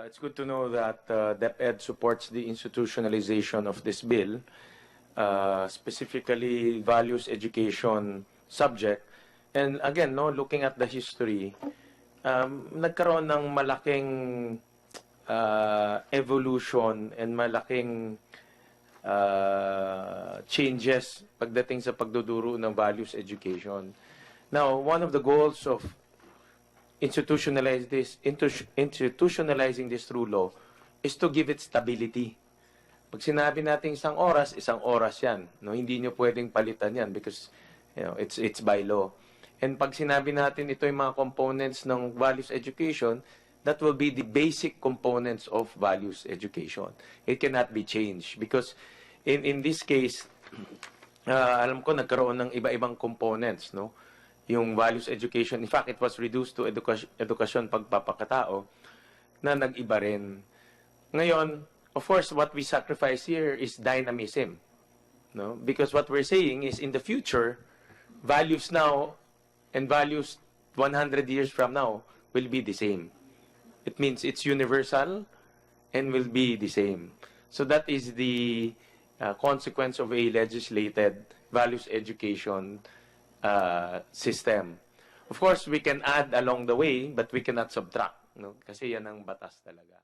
It's good to know that DepEd supports the institutionalization of this bill, specifically values education subject. And again, no, looking at the history, nagkaroon ng malaking evolution and malaking changes pagdating sa pagduduro ng values education. Now, one of the goals of institutionalizing this through law is to give it stability. Pag sinabi natin isang oras yan. No? Hindi nyo pwedeng palitan yan because it's by law. And pag sinabi natin ito yung mga components ng values education, that will be the basic components of values education. It cannot be changed because in this case, alam ko nagkaroon ng iba-ibang components, no? Yung values education, in fact, it was reduced to edukasyon pagpapakatao na nag-iba rin. Ngayon, of course, what we sacrifice here is dynamism. No? Because what we're saying is in the future, values now and values 100 years from now will be the same. It means it's universal and will be the same. So that is the consequence of a legislated values education system. Of course, we can add along the way, but we cannot subtract. No? Kasi yan ang batas talaga.